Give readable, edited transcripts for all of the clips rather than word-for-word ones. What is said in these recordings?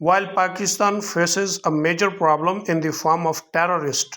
While Pakistan faces a major problem in the form of terrorist,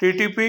TTP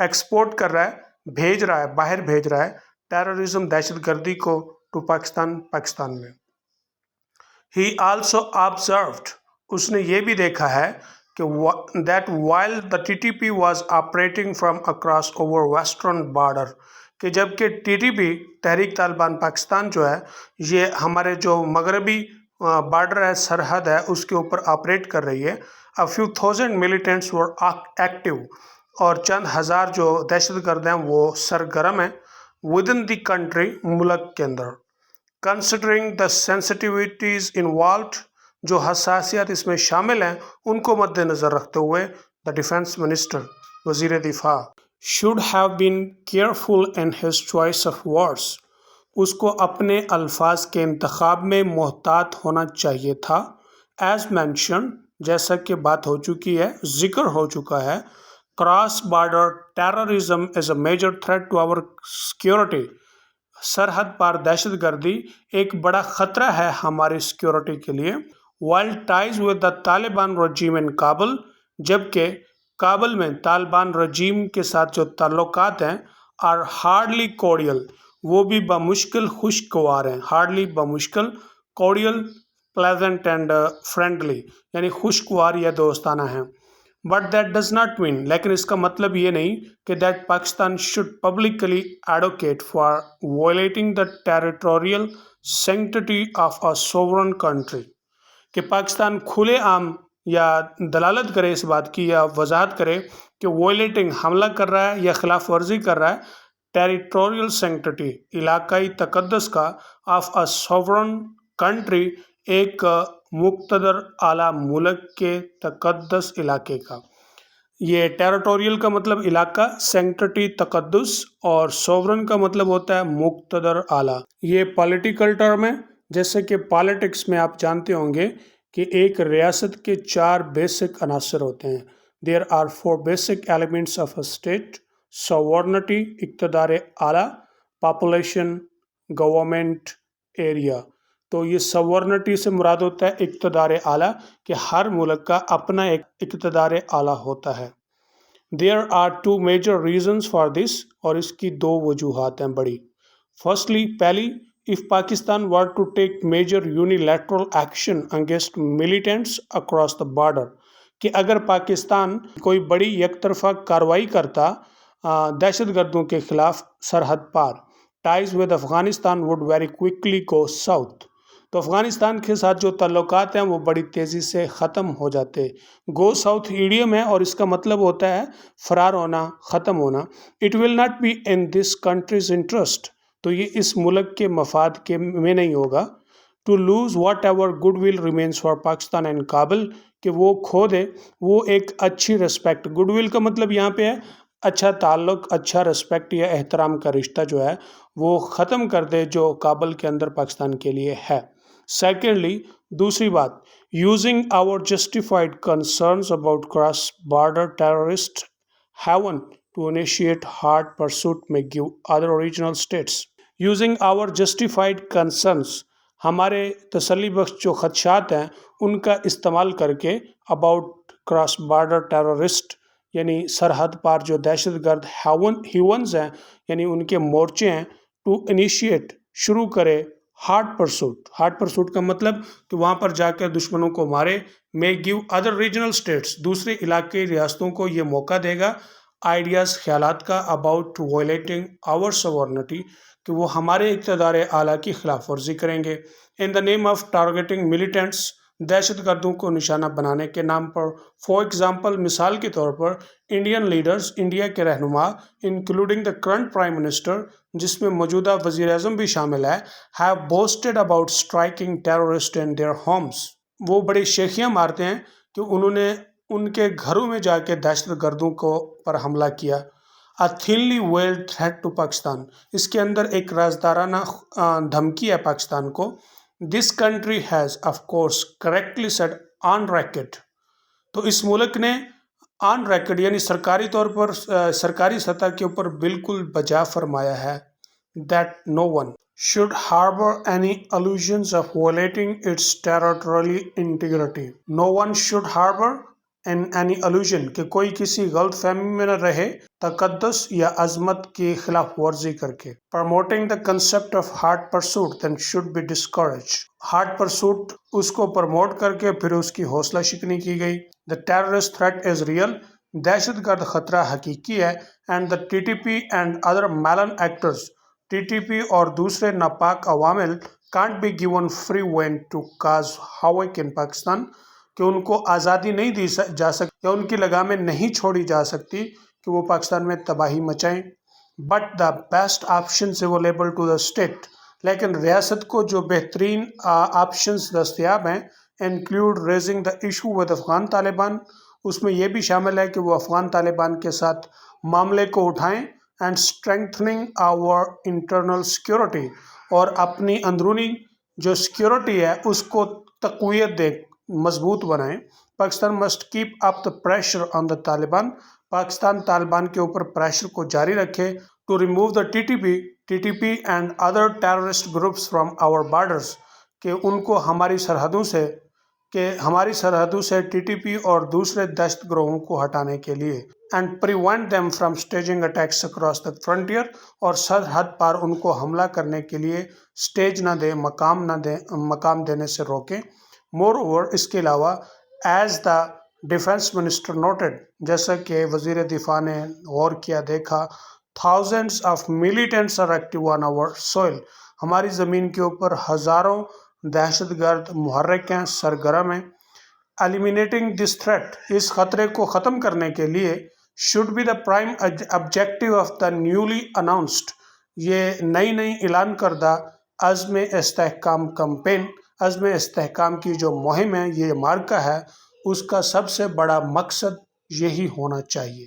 export کر رہا ہے، بھیج رہا ہے، باہر بھیج رہا ہے ٹیررزم، دہشت گردی کو ٹو پاکستان میں۔ He also observed، اس نے یہ بھی دیکھا ہے کہ that while the TTP was operating from across over western border، کہ جب کہ TTP تحریک طالبان پاکستان جو ہے یہ ہمارے جو مغربی بارڈر ہے، سرحد ہے، اس کے اوپر آپریٹ کر رہی ہے۔ A few thousand militants were active، اور چند ہزار جو دہشت گرد ہیں وہ سرگرم ہیں within the country، ملک کے اندر۔ کنسیڈرنگ دا سینسٹیوٹیز انوالوڈ، جو حساسیات اس میں شامل ہیں ان کو مد نظر رکھتے ہوئے دا ڈیفینس منسٹر، وزیر دفاع، should have been careful in his choice of words, اس کو اپنے الفاظ کے انتخاب میں محتاط ہونا چاہیے تھا۔ ایز مینشن، جیسا کہ بات ہو چکی ہے، ذکر ہو چکا ہے، cross border terrorism is a major threat to our security, سرحد پار دہشت گردی ایک بڑا خطرہ ہے ہماری سیکورٹی کے لیے۔ While ties with the Taliban regime in Kabul, جبکہ کابل میں طالبان رجیم کے ساتھ جو تعلقات ہیں، آر ہارڈلی کوریل، وہ بھی بمشکل خوشگوار ہیں۔ ہارڈلی بمشکل، کوریل پلیزنٹ اینڈ فرینڈلی، یعنی خوشگوار یا دوستانہ ہیں۔ But that does not mean, لیکن اس کا مطلب یہ نہیں کہ that Pakistan should publicly advocate for violating the territorial sanctity of a sovereign country, کہ پاکستان کھلے عام یا دلالت کرے اس بات کی یا وضاحت کرے کہ وائلیٹنگ، حملہ کر رہا ہے یا خلاف ورزی کر رہا ہے، ٹیریٹوریل سینکٹیٹی، علاقائی تقدس کا، آف اے سوورن کنٹری، ایک مقتدر اعلیٰ ملک کے تقدس علاقے کا۔ یہ ٹیریٹوریل کا مطلب علاقہ، سینکٹیٹی تقدس، اور سوورن کا مطلب ہوتا ہے مقتدر اعلیٰ۔ یہ پولیٹیکل ٹرم ہے، جیسے کہ پالیٹکس میں آپ جانتے ہوں گے کہ ایک ریاست کے 4 بیسک عناصر ہوتے ہیں۔ There are 4 basic elements of a state: sovereignty, اقتدار اعلیٰ، پاپولیشن، گورنمنٹ، ایریا۔ تو یہ سوورنٹی سے مراد ہوتا ہے اقتدار اعلیٰ، کہ ہر ملک کا اپنا ایک اقتدار اعلیٰ ہوتا ہے۔ There are 2 major reasons for this، اور اس کی 2 وجوہات ہیں بڑی۔ Firstly، پہلی، if Pakistan were to take major unilateral action against militants across the border، کہ اگر پاکستان کوئی بڑی یک طرفہ کارروائی کرتا دہشت گردوں کے خلاف سرحد پار، ties with Afghanistan would very quickly go south، تو افغانستان کے ساتھ جو تعلقات ہیں وہ بڑی تیزی سے ختم ہو جاتے۔ گو ساؤتھ ایڈیم ہے، اور اس کا مطلب ہوتا ہے فرار ہونا، ختم ہونا۔ It will not be in this country's interest, تو یہ اس ملک کے مفاد کے میں نہیں ہوگا۔ To lose whatever goodwill remains for Pakistan and Kabul, کہ وہ کھو دے وہ ایک اچھی ریسپیکٹ، گڈ ول کا مطلب یہاں پہ ہے اچھا تعلق، اچھا ریسپیکٹ یا احترام کا رشتہ جو ہے وہ ختم کر دے جو کابل کے اندر پاکستان کے لیے ہے۔ سیکنڈلی، دوسری بات، using our justified concerns about cross border terrorist haven to initiate hard pursuit in give other regional states. Using our justified concerns, ہمارے تسلی بخش جو خدشات ہیں ان کا استعمال کر کے، اباؤٹ کراس بارڈر ٹیررسٹ، یعنی سرحد پار جو دہشت گرد ہیونز ہیں، یعنی ان کے مورچے ہیں، ٹو انیشیٹ، شروع کرے، ہارڈ پرسوٹ۔ ہارڈ پرسوٹ کا مطلب کہ وہاں پر جا کر دشمنوں کو مارے، میں گیو ادر ریجنل اسٹیٹس، دوسرے علاقائی ریاستوں کو یہ موقع دے گا، آئیڈیاز، خیالات کا، اباؤٹ وائلیٹنگ آور سوورنٹی، کہ وہ ہمارے اقتدار اعلیٰ کی خلاف ورزی کریں گے۔ ان دا نیم آف ٹارگیٹنگ ملیٹنٹس، دہشت گردوں کو نشانہ بنانے کے نام پر۔ فار ایگزامپل، مثال کے طور پر، انڈین لیڈرز، انڈیا کے رہنما، including the current prime minister, جس میں موجودہ وزیر اعظم بھی شامل ہے، have boasted about striking terrorist in their homes, وہ بڑی شیخیاں مارتے ہیں کہ انہوں نے ان کے گھروں میں جا کے دہشت گردوں کو پر حملہ کیا۔ A thinly veiled threat to Pakistan, اس کے اندر ایک رازدارانہ دھمکی ہے پاکستان کو۔ This country has of course correctly said on record، تو اس ملک نے آن ریکڈ یعنی سرکاری طور پر، سرکاری سطح کے اوپر بالکل بجا فرمایا ہے، that no one should harbor any illusions of violating its territorial integrity۔ No one should harbor، in any illusion کہ کوئی کسی غلط فہمی میں نہ رہے تقدس یا عظمت کی خلاف ورزی کر کے. Promoting the concept of hard pursuit then should be discouraged. hard pursuit اس کو پروموٹ کر کے پھر اس کی حوصلہ شکنی کی گئی. The terrorist threat is real. دہشت گرد خطرہ حقیقی ہے. And the TTP and other malign actors TTP اور دوسرے ناپاک عوامل can't be given free rein to cause havoc in Pakistan کہ ان کو آزادی نہیں دی جا سکتی یا ان کی لگامیں نہیں چھوڑی جا سکتی کہ وہ پاکستان میں تباہی مچائیں. But the best options available to the state لیکن ریاست کو جو بہترین آپشنز دستیاب ہیں include raising the issue with Afghan Taliban اس میں یہ بھی شامل ہے کہ وہ افغان طالبان کے ساتھ معاملے کو اٹھائیں and strengthening our internal security اور اپنی اندرونی جو سیکیورٹی ہے اس کو تقویت دے مضبوط بنائیں. Pakistan must keep up the pressure on the Taliban Pakistan Taliban کے اوپر پریشر کو جاری رکھے to remove the TTP and other terrorist groups from our borders کہ ان کو ہماری سرحدوں سے TTP اور دوسرے دہشت گروہوں کو ہٹانے کے لیے and prevent them from staging attacks across the frontier اور سرحد پر ان کو حملہ کرنے کے لیے سٹیج نہ دیں مقام دینے سے روکیں. Moreover اس کے علاوہ as the defense minister noted جیسا کہ وزیر دفاع نے غور کیا دیکھا thousands of militants are active on our soil ہماری زمین کے اوپر ہزاروں دہشت گرد محرک ہیں سرگرم ہیں. Eliminating this threat اس خطرے کو ختم کرنے کے لیے should be the prime objective of the newly announced یہ نئی اعلان کردہ عزم استحکام کمپین عزم استحکام کی جو مہم ہے یہ مارکہ ہے اس کا سب سے بڑا مقصد یہی ہونا چاہیے.